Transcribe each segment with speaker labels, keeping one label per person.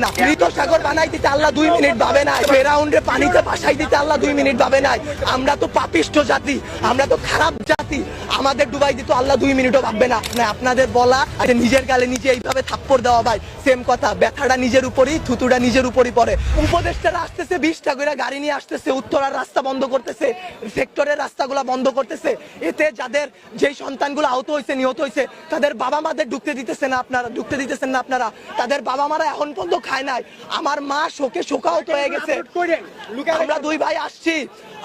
Speaker 1: না। মৃত সাগর বানাই দিতে আল্লাহ 2 মিনিট ভাবে নাই, ফেরাউনরে পানিতে ভাসাই দিতে আল্লাহ 2 মিনিট ভাবে নাই। আমরা তো পাপিষ্ঠ জাতি, আমরা তো খারাপ জাতি, আমাদের ডুবাই দিতে আল্লাহ 2 মিনিটও ভাববে না। আপনাদের বলা নিজের গালে নিজে এইভাবে থাপ্পড় দেওয়া ভাই সেম কথা, ব্যথাটা নিজের উপরই, থুতুটা নিজের উপরই পড়ে। উপদেষ্টারা আসতেছে 20টা করে গাড়ি নিয়ে আসতেছে, উত্তরার রাস্তা বন্ধ করতেছে, সেক্টরের রাস্তাগুলো বন্ধ করতেছে। এতে যাদের যেই সন্তানগুলো আহত হয়েছে, নিহত হয়েছে, তাদের বাবা মাদের ঢুকতে দিতেছেন না আপনারা, তাদের বাবা মারা এখন পর্যন্ত খায় নাই। আমার মা শোকে শোকাহত হয়ে গেছে। আমরা 2 ভাই আসছি,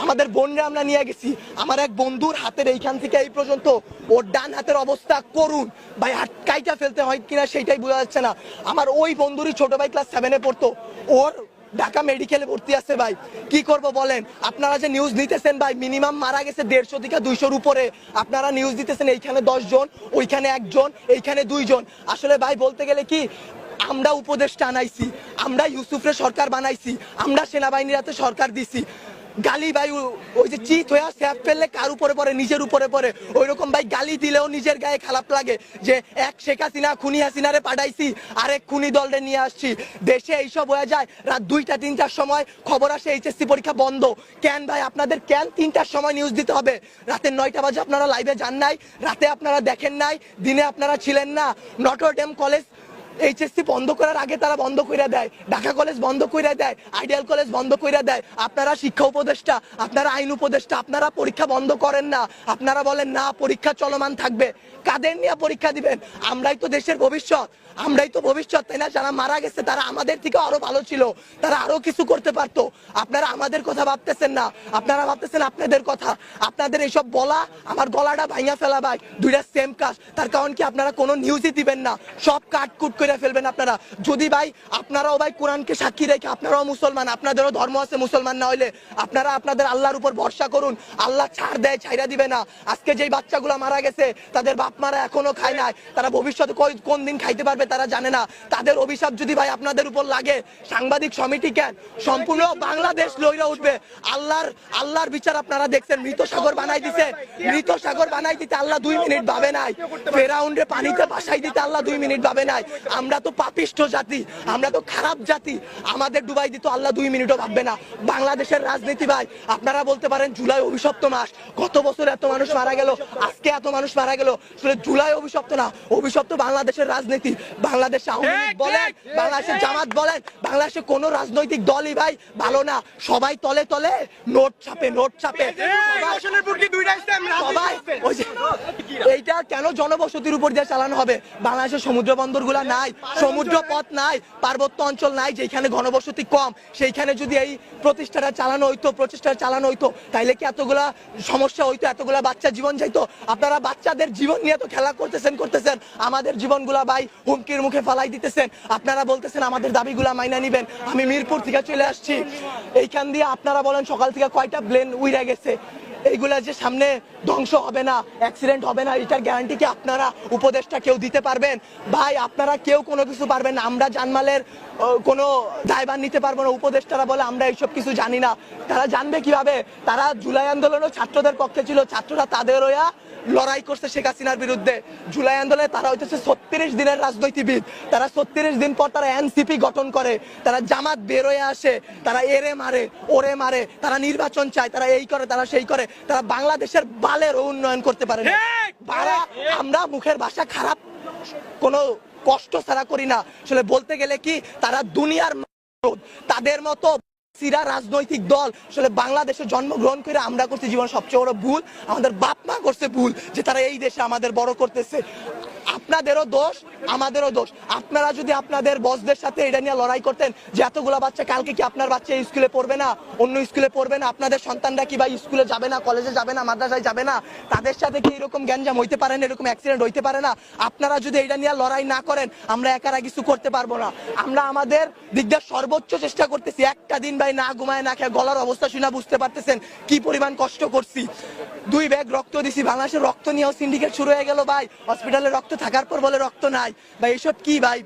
Speaker 1: আমাদের বোনরা আমরা নিয়ে গেছি। আমার এক বন্ধুর হাতের এইখান থেকে এই পর্যন্ত ওর ডান হাতের অবস্থা করুন ভাই, হাত কাইটা ফেলতে হয় কিনা সেইটাই বোঝা যাচ্ছে না। আমার ওই বন্ধুরই ছোট ভাই ক্লাস 7-এ পড়তো, ওর ঢাকা মেডিকেলে ভর্তি আছে ভাই। কি করব বলেন? আপনারা যে নিউজ নিতেছেন ভাই, মিনিমাম মারা গেছে 150 থেকে 200-র উপরে। আপনারা নিউজ দিতেছেন এইখানে 10 জন, ওইখানে 1 জন, এইখানে 2 জন। আসলে ভাই বলতে গেলে কি, আমরা উপদেষ্টা আনাইছি, আমরা ইউসুফরে সরকার বানাইছি, আমরা সেনাবাহিনীর হাতে সরকার দিছি। গালি ভাই ওই যে চিত হয়ে স্যাপ ফেললে কার উপরে পড়ে? নিজের উপরে পড়ে। ওই রকম ভাই গালি দিলেও নিজের গায়ে খারাপ লাগে যে এক শেখ হাসিনা খুনি হাসিনারে পাঠাইছি, আরেক খুনি দলরে নিয়ে আসছি। দেশে এইসব হয়ে যায় রাত 2টা 3টার সময় খবর আসে এইচএসসি পরীক্ষা বন্ধ। কেন ভাই আপনাদের কেন 3টার সময় নিউজ দিতে হবে? রাতে 9টা বাজে আপনারা লাইভে যান নাই, রাতে আপনারা দেখেন নাই, দিনে আপনারা ছিলেন না। নটর ডেম কলেজ এইচএসসি বন্ধ করার আগে তারা বন্ধ করে দেয়, ঢাকা কলেজ বন্ধ করে দেয়, আইডিয়াল কলেজ বন্ধ করে দেয়। আপনারা শিক্ষা উপদেষ্টা, আপনারা আইন উপদেষ্টা, আপনারা পরীক্ষা বন্ধ করেন না। আপনারা বলেন না পরীক্ষা চলমান থাকবে। কাদের নিয়ে পরীক্ষা দিবেন? আমরাই তো দেশের ভবিষ্যৎ, আমরাই তো ভবিষ্যৎ, তাই না? যারা মারা গেছে তারা আমাদের থেকে আরো ভালো ছিল, তারা আরো কিছু করতে পারতো। আপনারা আমাদের কথা ভাবতেছেন না, আপনারা ভাবতেছেন আপনাদের কথা। আপনাদের এইসব বলা আমার গলাটা ভাঙা ফেলা ভাই, 2টা সেম কাজ। তার কারণ কি, আপনারা কোনো নিউজই দিবেন না, সব কাটকুট করে ফেলবেন আপনারা। যদি ভাই আপনারাও ভাই কোরআনকে সাক্ষী রেখে, আপনারাও মুসলমান, আপনাদেরও ধর্ম আছে, মুসলমান না হইলে আপনারা আপনাদের আল্লাহর উপর ভরসা করুন। আল্লাহ ছাড় দেয়, ছাইরা দিবে না। আজকে যেই বাচ্চাগুলো মারা গেছে তাদের বাপ মারা এখনো খায় নাই, তারা ভবিষ্যতে কোন দিন খাইতে পারবে তারা জানে না। তাদের অভিশাপ যদি ভাই আপনাদের উপর লাগে, সাংবাদিক সমিতি কেন, সম্পূর্ণ বাংলাদেশ লইরা উঠবে। আল্লাহর বিচার আপনারা দেখছেন। মৃত সাগর বানাই দিতে আল্লাহ 2 মিনিট ভাবে নাই, ফেরাউনরে পানিতে ভাসাই দিতে আল্লাহ 2 মিনিট ভাবে নাই। আমরা তো পাপিষ্ঠ জাতি, আমরা তো খারাপ জাতি, আমাদের ডুবাই দিতে আল্লাহ 2 মিনিটও ভাববে না। বাংলাদেশের রাজনীতি ভাই, আপনারা বলতে পারেন জুলাই অভিশপ্ত মাস, গত বছর এত মানুষ মারা গেল, আজকে এত মানুষ মারা গেল, আসলে জুলাই অভিশপ্ত না, অভিশপ্ত বাংলাদেশের রাজনীতি। বাংলাদেশে আওয়ামী লীগ বলেন, বাংলাদেশের জামাত বলেন, বাংলাদেশে কোনো রাজনৈতিক দলই ভাই ভালো না। সবাই তলে তলে নোট ছাপে। সবাই এইটা কেন জনবসতির উপর দিয়ে চালানো হবে? বাংলাদেশের সমুদ্র বন্দর গুলা নাই, সমুদ্র পথ নাই, পার্বত্য অঞ্চল নাই, যেখানে ঘনবসতি কম, সেইখানে যদি এই প্রচেষ্টাটা চালানো হইতো তাইলে কি এতগুলা সমস্যা হইতো, এতগুলা বাচ্চা জীবন যাইতো? আপনারা বাচ্চাদের জীবন নিয়ে তো খেলা করতেছেন, আমাদের জীবনগুলা ভাই হুমকির মুখে ফালাই দিতেছেন। আপনারা বলতেছেন আমাদের দাবিগুলা মাইনা নিবেন। আমি মিরপুর থেকে চলে আসছি, এইখান দিয়ে আপনারা বলেন সকাল থেকে কয়টা প্লেন উইরা গেছে। এইগুলা যে সামনে ধ্বংস হবে না, অ্যাক্সিডেন্ট হবে না, এটার গ্যারান্টি কি আপনারা উপদেষ্টা কেউ দিতে পারবেন? ভাই আপনারা কেউ কোনো কিছু পারবেন না। আমরা জানমালের কোনো দায়ভার নিতে পারবো না। উপদেষ্টারা বলে আমরা এইসব কিছু জানি না। তারা জানবে কিভাবে? তারা জুলাই আন্দোলনও ছাত্রদের পক্ষে ছিল, ছাত্ররা তাদের হইয়া লড়াই করছে শেখ হাসিনার বিরুদ্ধে। জুলাই আন্দোলনে তারা হইতেছে 36 দিনের রাজনীতিবিদ। তারা 36 দিন পর তারা এনসিপি গঠন করে, তারা জামাত বের হয়ে আসে, তারা এরে মারে, ওরে মারে, তারা নির্বাচন চায়, তারা এই করে, তারা সেই করে, তারা বাংলাদেশের বালের উন্নয়ন করতে পারে না। আমরা মুখের ভাষা খারাপ কোনো কষ্ট ছাড়া করি না। আসলে বলতে গেলে কি, তারা দুনিয়ার তাদের মতো সিরা রাজনৈতিক দল আসলে বাংলাদেশে জন্মগ্রহণ করে আমরা করছি জীবন সবচেয়ে বড় ভুল। আমাদের বাপ মা করছে ভুল যে তারা এই দেশে আমাদের বড় করতেছে। আপনাদেরও দোষ, আমাদেরও দোষ। আপনারা যদি আপনাদের বসদের সাথে এটা নিয়ে লড়াই করতেন যে এতগুলা বাচ্চা, কালকে কি আপনার বাচ্চা এই স্কুলে পড়বে না, অন্য স্কুলে পড়বে না? আপনাদের সন্তানরা কি ভাই স্কুলে যাবে না, কলেজে যাবে না, মাদ্রাসায় যাবে না? তাদের সাথে কি এরকম গ্যাঞ্জাম হইতে পারে না, এরকম অ্যাক্সিডেন্ট হইতে পারে না? আপনারা যদি এটা নিয়ে লড়াই না করেন, আমরা একারা কিছু করতে পারবো না। আমরা আমাদের দিক দিয়ে সর্বোচ্চ চেষ্টা করতেছি। একটা দিন ভাই না ঘুমায় না খেয়ে, গলার অবস্থা শুনে বুঝতে পারতেছেন কি পরিমাণ কষ্ট করছি। 2 ব্যাগ রক্ত দিছি। বাংলাদেশের রক্ত নিয়েও সিন্ডিকেট শুরু হয়ে গেল ভাই। হসপিটালে রক্ত থাকার পর বলে রক্ত নাই। ভাই এসব কি ভাই?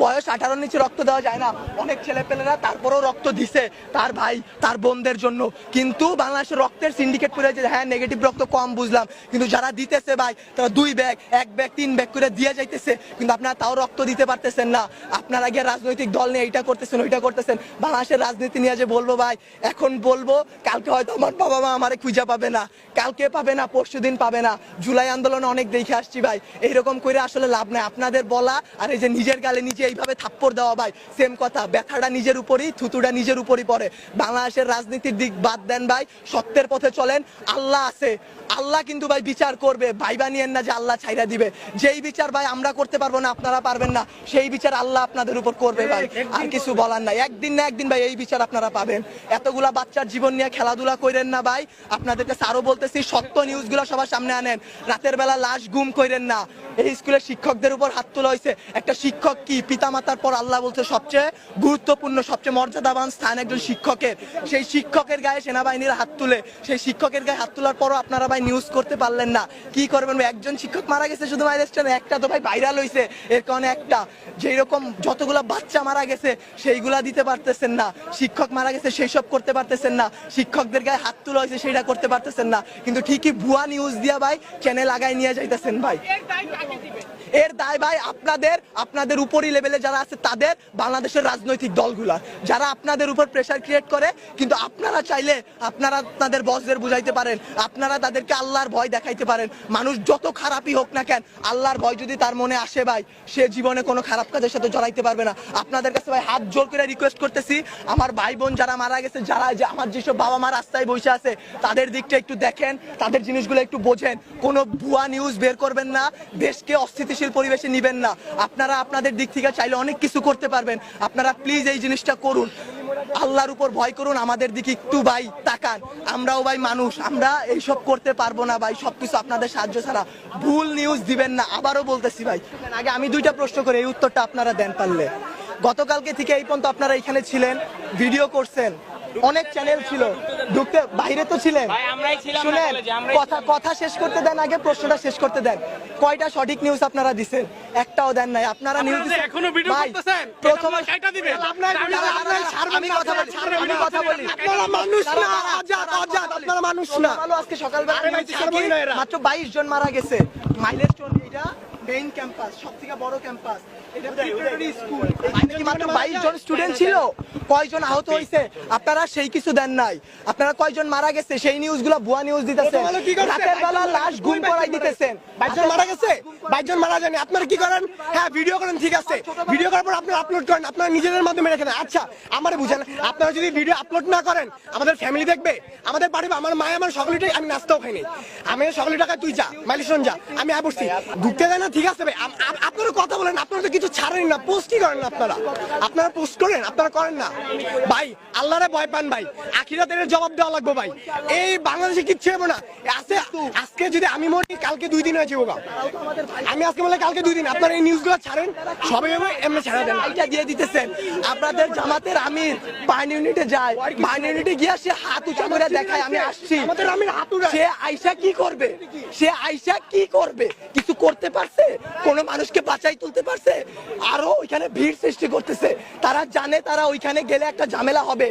Speaker 1: বয়স 18 নিচে রক্ত দেওয়া যায় না, অনেক ছেলেপেলেরা তারপরেও রক্ত দিছে তার ভাই তার বোনদের জন্য। কিন্তু বাংলাদেশের রক্তের সিন্ডিকেট করে যে হ্যাঁ নেগেটিভ রক্ত কম বুঝলাম, কিন্তু যারা দিতেছে ভাই তারা 2 ব্যাগ 1 ব্যাগ 3 ব্যাগ করে দিয়ে যাইতেছে, কিন্তু আপনারা তাও রক্ত দিতে পারতেছেন না। আপনারা গিয়ে রাজনৈতিক দল নিয়ে এইটা করতেছেন ওইটা করতেছেন, বাংলাদেশের রাজনীতি নিয়ে যে বলবো ভাই, এখন বলবো কালকে হয়তো আমার বাবা মা আমারে খুঁজে পাবে না, কালকে পাবে না, পরশুদিন পাবে না। জুলাই আন্দোলনে অনেক দেখে আসছি ভাই, এইরকম করে আসলে লাভ নাই। আপনাদের বলা আর এই যে নিজের গালে নিজে এইভাবে থাপ্পড় দেওয়া ভাই সেম কথা, ব্যথাটা নিজের উপরই, থুতুটা নিজের উপরই পড়ে। বাংলাদেশের রাজনীতির দিক বাদ দেন ভাই, সত্যের পথে চলেন, আল্লাহ আছে, আল্লাহ কিন্তু ভাই বিচার করবে। ভাইবা নিয়েন না যে আল্লাহ ছাইরা দিবে, যেই বিচার ভাই আমরা করতে পারবো না, আপনারা পারবেন না, সেই বিচার আল্লাহ আপনাদের উপর করবে ভাই, আর কিছু বলার নাই। একদিন না একদিন ভাই এই বিচার আপনারা পাবেন। এতগুলা বাচ্চার জীবন নিয়ে খেলাধুলা করেন না ভাই, আপনাদেরকে আরো বলতেছি সত্য নিউজগুলো সবার সামনে আনেন, রাতের বেলা লাশ গুম করেন না। এই স্কুলের শিক্ষকদের উপর হাত তোলা হয়েছে, একটা শিক্ষক কি পিতামাতার পর আল্লাহ বলছে সবচেয়ে গুরুত্বপূর্ণ সবচেয়ে মর্যাদাবান স্থান একজন শিক্ষকের, সেই শিক্ষকের গায়ে সেনাবাহিনীর হাত তুলে, সেই শিক্ষকের গায়ে হাত তোলার পরও আপনারা ভাই নিউজ করতে পারলেন না। কি করবেন ভাই, একজন শিক্ষক মারা গেছে শুধু মাইলেস্টনে, একটা তো ভাই ভাইরাল হয়েছে, এর কারণে একটা যেই রকম যতগুলা বাচ্চা মারা গেছে সেইগুলা দিতে পারতেছেন না, শিক্ষক মারা গেছে সেই সব করতে পারতেছেন না, শিক্ষকদের গায়ে হাত তোলা হয়েছে সেইটা করতে পারতেছেন না, কিন্তু ঠিকই ভুয়া নিউজ দিয়া ভাই চ্যানেল আগায় নিয়ে যাইতেছেন ভাই। এর দায় ভাই আপনাদের উপরি লেভেলে যারা আছে তাদের, বাংলাদেশের রাজনৈতিক দলগুলা যারা আপনাদের উপর প্রেসার ক্রিয়েট করে, কিন্তু আপনারা চাইলে আপনারা আপনাদের বসদের বুঝাইতে পারেন, আপনারা তাদেরকে আল্লাহর ভয় দেখাইতে পারেন। মানুষ যত খারাপই হোক না কেন, আল্লাহর ভয় যদি তার মনে আসে ভাই, সে জীবনে কোনো খারাপ কাজের সাথে জড়াইতে পারবে না। আপনাদের কাছে ভাই হাত জোর করে রিকোয়েস্ট করতেছি, আমার ভাই বোন যারা মারা গেছে, যারা যে আমার যেসব বাবা মা রাস্তায় বসে আছে, তাদের দিকটা একটু দেখেন, তাদের জিনিসগুলো একটু বোঝেন, কোনো ভুয়া নিউজ বের করবেন না, দেশকে অস্থিতিশীল পরিবেশে নিবেন না। আপনারা আপনাদের দিক থেকে চাইলে অনেক কিছু করতে পারবেন, আপনারা প্লিজ এই জিনিসটা করুন, আল্লাহর উপর ভয় করুন, আমাদের দিকে একটু ভাই তাকান, আমরাও ভাই মানুষ, আমরা এইসব করতে পারবো না ভাই, সবকিছু আপনাদের সাহায্য ছাড়া। ভুল নিউজ দিবেন না, আবারও বলতেছি ভাই। আগে আমি 2টা প্রশ্ন করি, এই উত্তরটা আপনারা দেন পারলে। গতকালকে থেকে এই পর্যন্ত আপনারা এখানে ছিলেন, ভিডিও করছেন, অনেক চ্যানেল ছিল, ঢুকতে বাইরে তো ছিলেন, শুনেন কথা শেষ করতে দেন, আগে প্রশ্নটা শেষ করতে দেন। কয়টা সঠিক নিউজ আপনারা দিছেন? একটাও দেন নাই। আপনারা নিউজ
Speaker 2: এখনো ভিডিও করতেছেন,
Speaker 1: প্রথমে
Speaker 2: কাইটা দিবেন।
Speaker 1: আমি কথা বলি,
Speaker 2: আপনারা মানুষ না, আজাদ আপনারা মানুষ না।
Speaker 1: আজকে সকালবেলা মাত্র 22 জন মারা গেছে, মাইলস্টোন এটা মেইন ক্যাম্পাস, সবথেকে বড় ক্যাম্পাস, এটা প্রিপারেটরি স্কুল, এখানে কি মাত্র 22 জন স্টুডেন্ট ছিল? কয়জন আহত হয়েছে আপনারা সেই কিছু দেন নাই। আপনারা কয়জন মারা গেছে সেই নিউজগুলো ভুয়া নিউজ দিতেছেন, রাতের বেলা লাশ গুম করাই দিতেছেন।
Speaker 2: 22 জন মারা গেছে, 22 জন মারা যায়নি। আপনারা কি করেন? হ্যাঁ ভিডিও করেন, ঠিক আছে, ভিডিও করার পর আপনারা আপলোড করেন, আপনারা নিজেদের মাধ্যমে রেখে দেন। আচ্ছা আমারে বুঝেন, আপনারা যদি ভিডিও আপলোড না করেন, আমাদের ফ্যামিলি দেখবে, আমাদের বাড়ি, আমার মায়ে আমার সকলেটাই, আমি নাস্তাও খাইনি, আমি সকলে টাকায় তুই যা মাইলেশন যা, আমি বসছি ঢুকতে দেয় না, ঠিক আছে ভাই। আপনারা কথা বলেন, আপনারা তো কিছু ছাড়েন না, পোস্টই করেন না, আপনারা পোস্ট করেন, আপনারা করেন না ভাই। আল্লাহরে ভয় পান ভাই, আখিরাতের জবাব দেওয়া লাগবে ভাই। এই বাংলাদেশে কিচ্ছু হবে না। আজকে যদি আমি মরি, কালকে 2 দিন হয়েছে বাবা, আমি আজকে বলে কালকে 2 দিন। আপনারা এই নিউজগুলো ছাড়েন, সবাই এমনি ছাড়া দেন,
Speaker 1: এটা দিয়ে দিতেছেন। আপনাদের জামাতের আমির বার্ন ইউনিটে যায়, বার্ন ইউনিটে গিয়ে সে হাত উঁচা করে দেখায় আমি আসছি,
Speaker 2: আমাদের আমির হাত উঠায়।
Speaker 1: সে আইসা কি করবে? সে আইসা কি করবে? কিছু করতে পারছে? কোনো মানুষকে বাঁচাই তুলতে পারছে? আরো ওইখানে ভিড় সৃষ্টি করতেছে, তারা জানে তারা ওইখানে গেলে একটা ঝামেলা হবে,